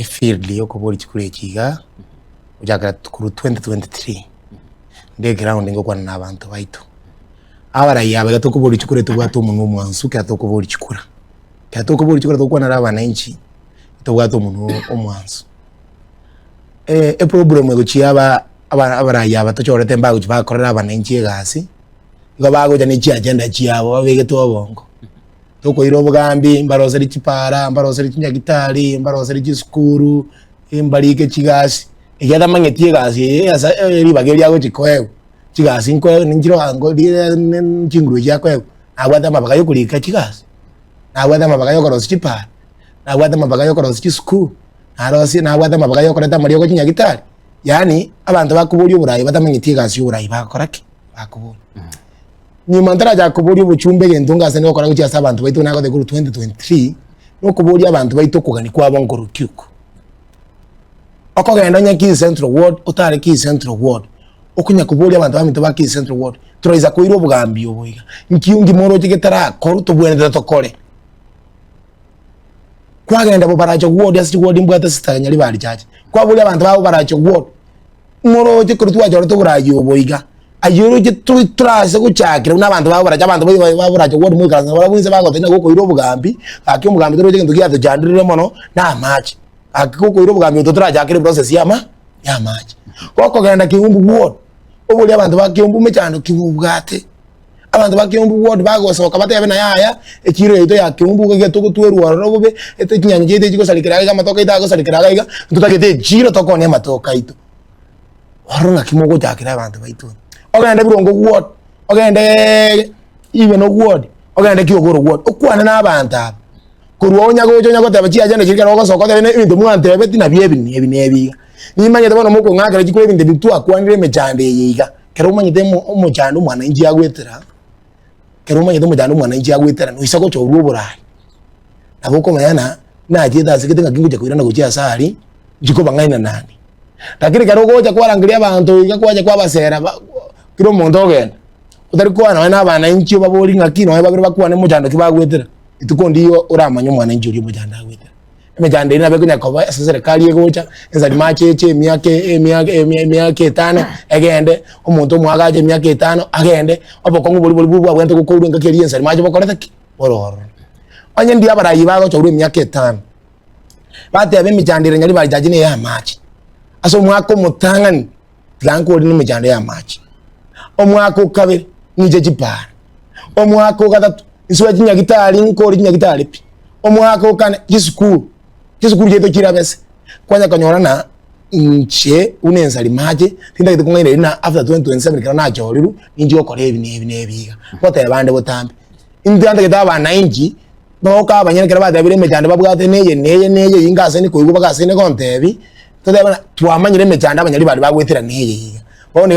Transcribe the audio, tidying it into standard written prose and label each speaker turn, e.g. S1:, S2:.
S1: field yoko boli chikure chiga ujakara kuru 2023 de ground ngo kwana nabantu baitu abara yabe gatoko boli chikure tubwato umuntu umwansu katoko boli chikura katoko boli chikura tokwana rabana inchi tubwato umuntu umwansu problem ego chiaba abara yaba tochorete mbago chibakorera abana inchi gasi ngo bago jani chi agenda chiabo babege tobongo toko iro bugambi mbarose richipara mbarose richinyagitari mbarose richisukuru imbarike chigasi igenda mangetie gasi asa ribageri yago chikoego chigasi nko ninjiro ango chinguru yakwe agwata mabaga yo kulika chigasi agwata mabaga yo korosi chipara agwata mabaga yo korosi chisukuru arosi agwata mabaga yo koreta mariyo chinyagitari yani abantu bakuburi uburayi batamangetie gasi uburayi bakorake bakuburi ni mantara ja kuburi ubuchumbe gentunga sene okora guchi asa abantu baitu nako de 2023 no kuburi abantu baitu kugani kwa bongoro kyuko okogenda nya Kisii Central Ward utare Kisii Central Ward okunya kuburi abantu bamitu ba Kisii Central Ward turoiza kuiro obugambi oboiga nkiyungi moro chigitara koru tubwene tokore kwagenda bo baracho ward asi ward mbwata sitanya libali chache kwa buli abantu babo baracho ward moro chikuru twaje to burayo oboiga ayuru je trase kuchakira unabantu babura abantu babura cyo wodi mukaza barabunze bagotenya goko iro bugambi akyo mugambi toro je ndugiya to jandire mono na match akiko iro bugambi to traja akire process ya match koko genda kiumbu ward obuli abantu bakiumbu mechando kibubwate abantu bakiumbu ward bagosoka batebe na yaya ekiro eto ya kiumbu ke to kutweru robobe ete kinyanje ete chiko salikira ga matoka ita salikira ga tutagete jiro to kone matoka ito warunga kimogo jakira abantu baitu ogende burongo ward ogende even ward ogende kiogoro ward okwana n'abantu kuruonya gojo nyako tabachi agenda kirikana ogosoka tebe ibintu mwante beti na biebi nimanye tabona muko ngakara kikwe ibintu bitu akwanire mejande yiga kero manye demo omujando mwana inji agwetera kero manye demo jando mwana inji agwetera no isako cyo ruburai naboko mayana na jeda zikitenga kingu kwirana gochi asari jiko bangaina nani lakini kero goja kwarangiria abantu ikakwaje kwabasera kiro muntu ogenda utari kwana na abana inchi babori ngakino babiri bakwane mujando kibagwetera itukondiyo uramanya mwana inchi uri mujando agwetera emejande ina bekunya koba serikali egocha enzali macheche miake 5 agende omuntu mwagaje miake 5 agende obokongu boli bwa wente kukoru ngakeri enzali mache bokoreta ki bororo anye ndi abarayi bago cyo uri miake 5 bate abe mijandire nyali bali jajine ya machi aso mwako mutangani tlanko uri mijande ya machi omwako kabiri nije jipara omwako gatatu isuwa kinyagitari nkori kinyagitari pi omwako kane kisukuru jeto kirabese kwanya kanyorana nche unenza limaje tinda kitungene na after 2027 kana na joriru ninji okore ebi nebiga bote abande botambe indanda kitaba 90 boka abanyene kera badabire mejande babwate neye ingase ni kuyigo bagase ne kontebi tode bana twamanyire mejande abanyali bali bagwetera neye bone